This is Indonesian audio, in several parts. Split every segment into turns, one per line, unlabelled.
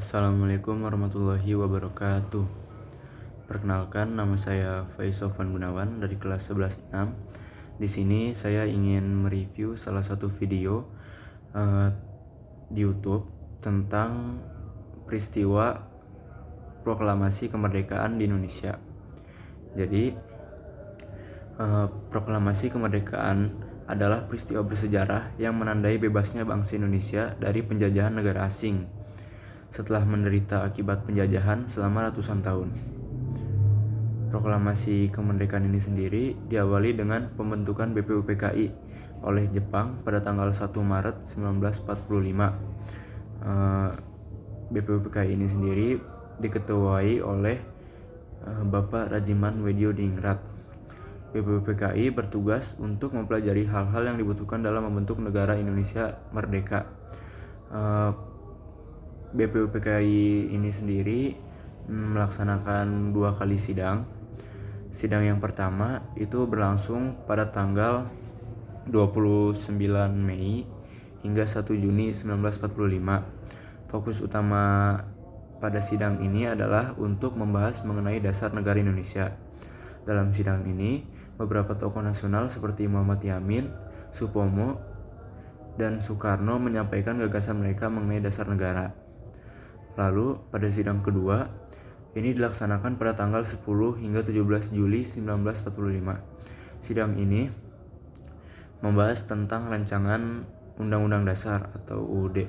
Assalamualaikum warahmatullahi wabarakatuh. Perkenalkan, nama saya Faiz Sofwan Gunawan dari kelas 11-6. Di sini saya ingin mereview salah satu video di YouTube tentang peristiwa proklamasi kemerdekaan di Indonesia. Jadi, proklamasi kemerdekaan adalah peristiwa bersejarah yang menandai bebasnya bangsa Indonesia dari penjajahan negara asing setelah menderita akibat penjajahan selama ratusan tahun. Proklamasi kemerdekaan ini sendiri diawali dengan pembentukan BPUPKI oleh Jepang pada tanggal 1 Maret 1945. BPUPKI ini sendiri diketuai oleh Bapak Rajiman Weddiodingrat. BPUPKI bertugas untuk mempelajari hal-hal yang dibutuhkan dalam membentuk negara Indonesia merdeka. BPUPKI ini sendiri melaksanakan 2 kali sidang. Sidang yang pertama itu berlangsung pada tanggal 29 Mei hingga 1 Juni 1945. Fokus utama pada sidang ini adalah untuk membahas mengenai dasar negara Indonesia. Dalam sidang ini, beberapa tokoh nasional seperti Muhammad Yamin, Supomo, dan Soekarno menyampaikan gagasan mereka mengenai dasar negara. Lalu pada sidang kedua, ini dilaksanakan pada tanggal 10 hingga 17 Juli 1945. Sidang ini membahas tentang rancangan Undang-Undang Dasar atau UUD.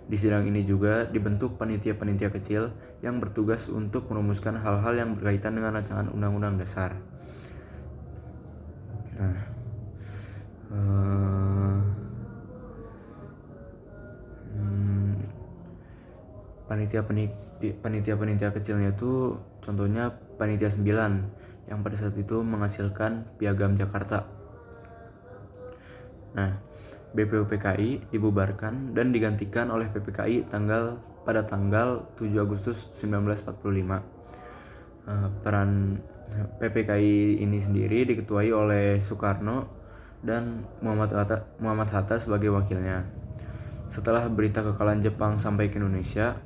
Di sidang ini juga dibentuk panitia-panitia kecil yang bertugas untuk merumuskan hal-hal yang berkaitan dengan rancangan Undang-Undang Dasar. Panitia-panitia kecilnya itu contohnya panitia 9 yang pada saat itu menghasilkan Piagam Jakarta. BPUPKI dibubarkan dan digantikan oleh PPKI pada tanggal 7 Agustus 1945. Peran PPKI ini sendiri diketuai oleh Soekarno dan Muhammad Hatta sebagai wakilnya. Setelah berita kekalahan Jepang sampai ke Indonesia,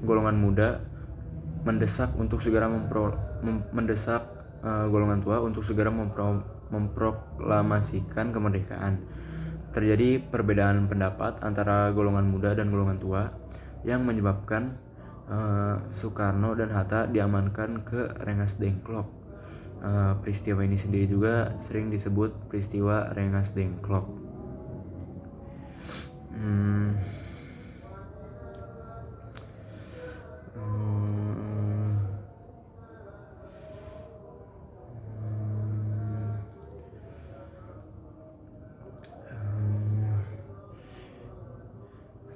golongan muda mendesak golongan tua untuk segera memproklamasikan kemerdekaan. Terjadi perbedaan pendapat antara golongan muda dan golongan tua yang menyebabkan Soekarno dan Hatta diamankan ke Rengas Dengklok. Peristiwa ini sendiri juga sering disebut peristiwa Rengas Dengklok.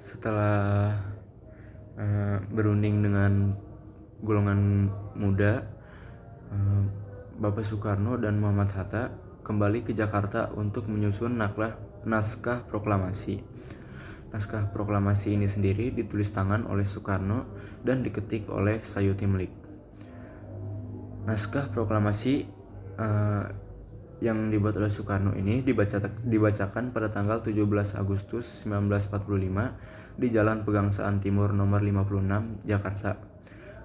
Setelah berunding dengan golongan muda, Bapak Soekarno dan Muhammad Hatta kembali ke Jakarta untuk menyusun naskah proklamasi. Naskah proklamasi ini sendiri ditulis tangan oleh Soekarno dan diketik oleh Sayuti Melik. Naskah proklamasi yang dibuat oleh Soekarno ini dibacakan pada tanggal 17 Agustus 1945 di Jalan Pegangsaan Timur nomor 56, Jakarta.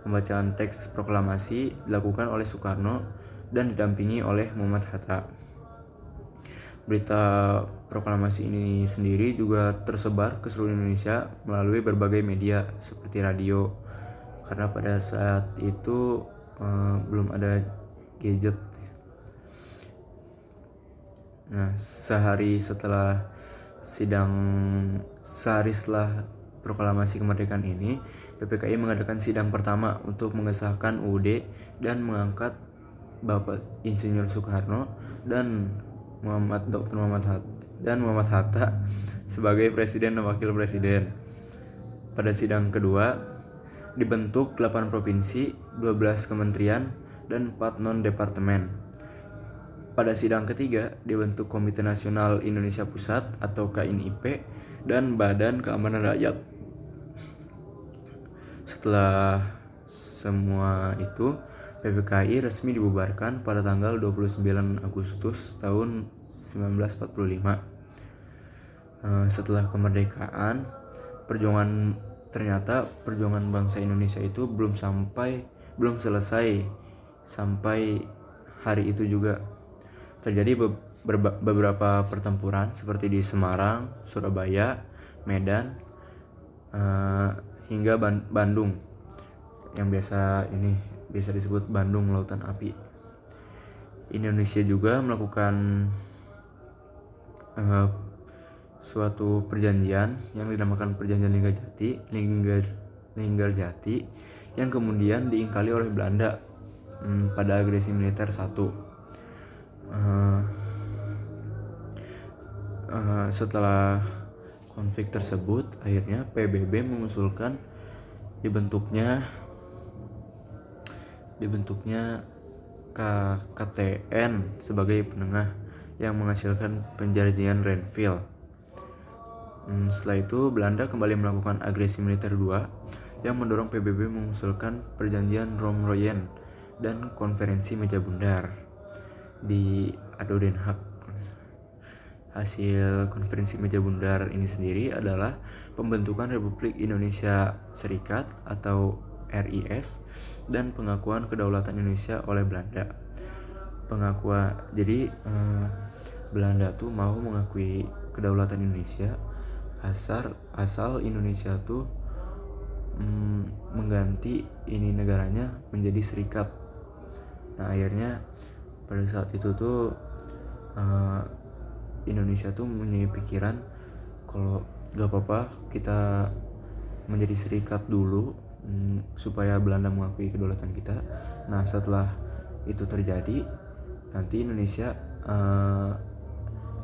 Pembacaan teks proklamasi dilakukan oleh Soekarno dan didampingi oleh Muhammad Hatta. Berita proklamasi ini sendiri juga tersebar ke seluruh Indonesia melalui berbagai media seperti radio, karena pada saat itu belum ada gadget. Sehari setelah proklamasi kemerdekaan ini, PPKI mengadakan sidang pertama untuk mengesahkan UUD dan mengangkat Bapak Insinyur Soekarno dan Muhammad Hatta sebagai presiden dan wakil presiden. Pada sidang kedua, dibentuk 8 provinsi, 12 kementerian, dan 4 non-departemen. Pada sidang ketiga, dibentuk Komite Nasional Indonesia Pusat atau KNIP dan Badan Keamanan Rakyat. Setelah semua itu, PPKI resmi dibubarkan pada tanggal 29 Agustus tahun 1945. Setelah kemerdekaan, perjuangan ternyata perjuangan bangsa Indonesia itu belum selesai sampai hari itu juga. Terjadi beberapa pertempuran seperti di Semarang, Surabaya, Medan, hingga Bandung yang biasa disebut Bandung Lautan Api. Indonesia juga melakukan suatu perjanjian yang dinamakan Perjanjian Linggarjati yang kemudian diingkali oleh Belanda pada agresi militer 1. Setelah konflik tersebut, akhirnya PBB mengusulkan dibentuknya KKTN sebagai penengah yang menghasilkan perjanjian Renville. Setelah itu Belanda kembali melakukan agresi militer 2 yang mendorong PBB mengusulkan perjanjian Romroyen dan konferensi meja bundar di Den Haag. Hasil konferensi meja bundar ini sendiri adalah pembentukan Republik Indonesia Serikat atau RIS dan pengakuan kedaulatan Indonesia oleh Belanda. Jadi Belanda tuh mau mengakui kedaulatan Indonesia asal Indonesia tuh mengganti ini negaranya menjadi serikat. Nah, akhirnya pada saat itu tuh Indonesia tuh punya pikiran kalau gak apa-apa kita menjadi serikat dulu supaya Belanda mengakui kedaulatan kita. Nah, setelah itu terjadi, nanti Indonesia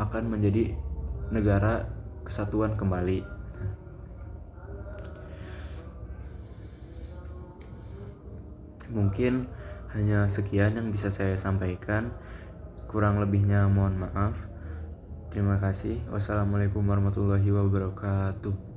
akan menjadi negara kesatuan kembali. Mungkin hanya sekian yang bisa saya sampaikan. Kurang lebihnya mohon maaf. Terima kasih. Wassalamualaikum warahmatullahi wabarakatuh.